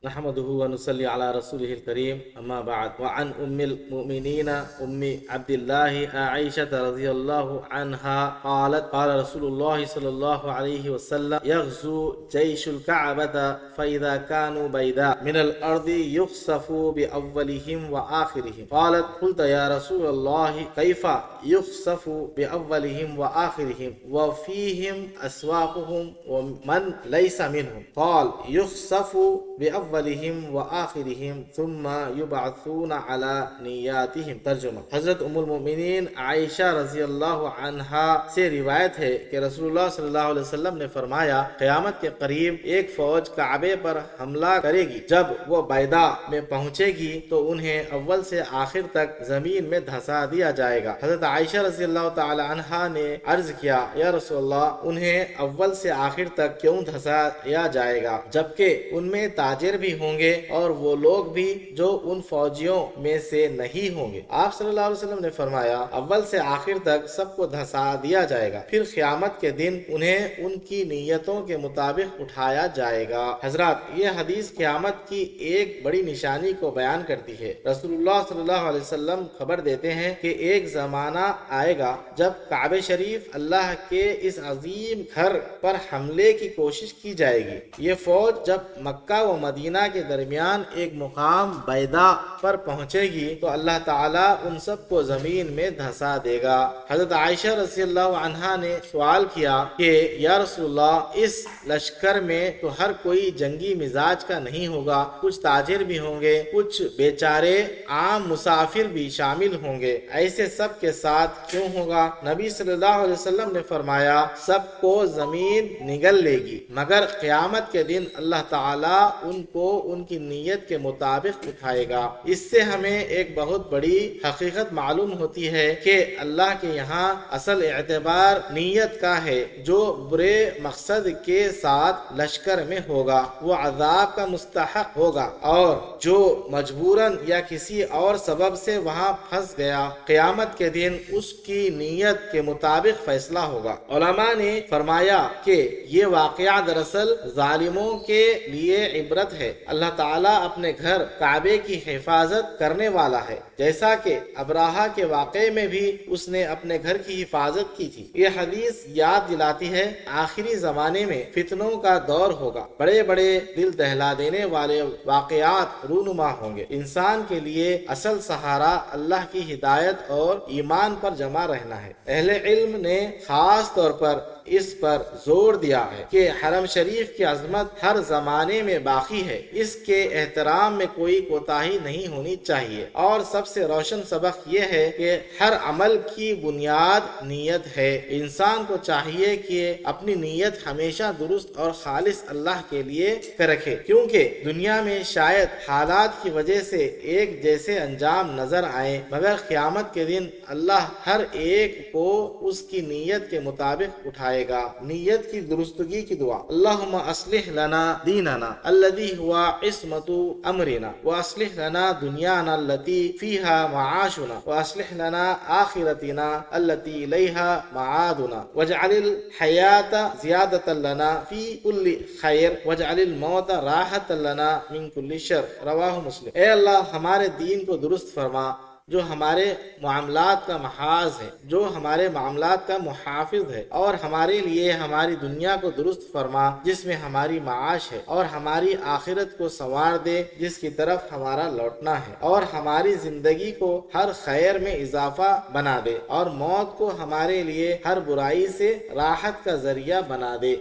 نحمده ونصلي على رسوله الكريم أما بعد وعن أم المؤمنين أم عبد الله عائشة رضي الله عنها قالت قال رسول الله صلى الله عليه وسلم يغزو جيش الكعبة فإذا كانوا بيداء من الأرض يخسف بأولهم وآخرهم قالت قلت يا رسول الله كيف يخسف بأولهم وآخرهم وفيهم أسواقهم ومن ليس منهم قال يخسف بأولهم وآخرهم ثم يبعثون على نیاتهم۔ ترجمہ: حضرت ام المؤمنین عائشہ رضی اللہ عنہا سے روایت ہے کہ رسول اللہ صلی اللہ علیہ وسلم نے فرمایا، قیامت کے قریب ایک فوج کعبے پر حملہ کرے گی۔ جب وہ بیدا میں پہنچے گی تو انہیں اول سے آخر تک زمین میں دھسا دیا جائے گا۔ حضرت عائشہ رضی اللہ تعالی عنہا نے عرض کیا، یا رسول اللہ، انہیں اول سے آخر تک کیوں دھسایا جائے گا، جبکہ ان میں تاجر بھی ہوں گے اور وہ لوگ بھی جو ان فوجیوں میں سے نہیں ہوں گے۔ آپ صلی اللہ علیہ وسلم نے فرمایا، اول سے آخر تک سب کو دھسا دیا جائے گا، پھر قیامت کے دن انہیں ان کی نیتوں کے مطابق اٹھایا جائے گا۔ حضرات، یہ حدیث قیامت کی ایک بڑی نشانی کو بیان کرتی ہے۔ رسول اللہ صلی اللہ علیہ وسلم خبر دیتے ہیں کہ ایک زمانہ آئے گا جب کعبہ شریف اللہ کے اس عظیم گھر پر حملے کی کوشش کی جائے گی۔ یہ فوج جب مکہ و مدینہ کے درمیان ایک مقام بیدا پر پہنچے گی تو اللہ تعالیٰ ان سب کو زمین میں دھسا دے گا۔ حضرت عائشہ رضی اللہ عنہا نے سوال کیا کہ یا رسول اللہ، اس لشکر میں تو ہر کوئی جنگی مزاج کا نہیں ہوگا، کچھ تاجر بھی ہوں گے، کچھ بیچارے عام مسافر بھی شامل ہوں گے، ایسے سب کے ساتھ کیوں ہوگا؟ نبی صلی اللہ علیہ وسلم نے فرمایا، سب کو زمین نگل لے گی، مگر قیامت کے دن اللہ تعالیٰ ان کو ان کی نیت کے مطابق اٹھائے گا۔ اس سے ہمیں ایک بہت بڑی حقیقت معلوم ہوتی ہے کہ اللہ کے یہاں اصل اعتبار نیت کا ہے۔ جو برے مقصد کے ساتھ لشکر میں ہوگا وہ عذاب کا مستحق ہوگا، اور جو مجبوراً یا کسی اور سبب سے وہاں پھنس گیا، قیامت کے دن اس کی نیت کے مطابق فیصلہ ہوگا۔ علماء نے فرمایا کہ یہ واقعہ دراصل ظالموں کے لیے عبرت ہے۔ اللہ تعالیٰ اپنے گھر کعبے کی حفاظت کرنے والا ہے، جیسا کہ ابراہہ کے واقعے میں بھی اس نے اپنے گھر کی حفاظت کی تھی۔ یہ حدیث یاد دلاتی ہے آخری زمانے میں فتنوں کا دور ہوگا، بڑے بڑے دل دہلا دینے والے واقعات رونما ہوں گے۔ انسان کے لیے اصل سہارا اللہ کی ہدایت اور ایمان پر جمع رہنا ہے۔ اہل علم نے خاص طور پر اس پر زور دیا ہے کہ حرم شریف کی عظمت ہر زمانے میں باقی ہے، اس کے احترام میں کوئی کوتاہی نہیں ہونی چاہیے، اور سب سے روشن سبق یہ ہے کہ ہر عمل کی بنیاد نیت ہے۔ انسان کو چاہیے کہ اپنی نیت ہمیشہ درست اور خالص اللہ کے لیے رکھے، کیونکہ دنیا میں شاید حالات کی وجہ سے ایک جیسے انجام نظر آئے، مگر قیامت کے دن اللہ ہر ایک کو اس کی نیت کے مطابق اٹھائے گا۔ نیت کی درستگی کی دعا: اللہم اصلح لنا دیننا الذی ہوا عصمت امرنا واصلح لنا دنیانا التي فیہا معاشنا واصلح لنا آخرتنا التي الیہا معادنا واجعل الحیات زیادة لنا فی کل خیر واجعل الموت راحة لنا من کل شر۔ رواہ مسلم۔ اے اللہ، ہمارے دین کو درست فرما جو ہمارے معاملات کا محاذ ہے، جو ہمارے معاملات کا محافظ ہے، اور ہمارے لیے ہماری دنیا کو درست فرما جس میں ہماری معاش ہے، اور ہماری آخرت کو سنوار دے جس کی طرف ہمارا لوٹنا ہے، اور ہماری زندگی کو ہر خیر میں اضافہ بنا دے، اور موت کو ہمارے لیے ہر برائی سے راحت کا ذریعہ بنا دے۔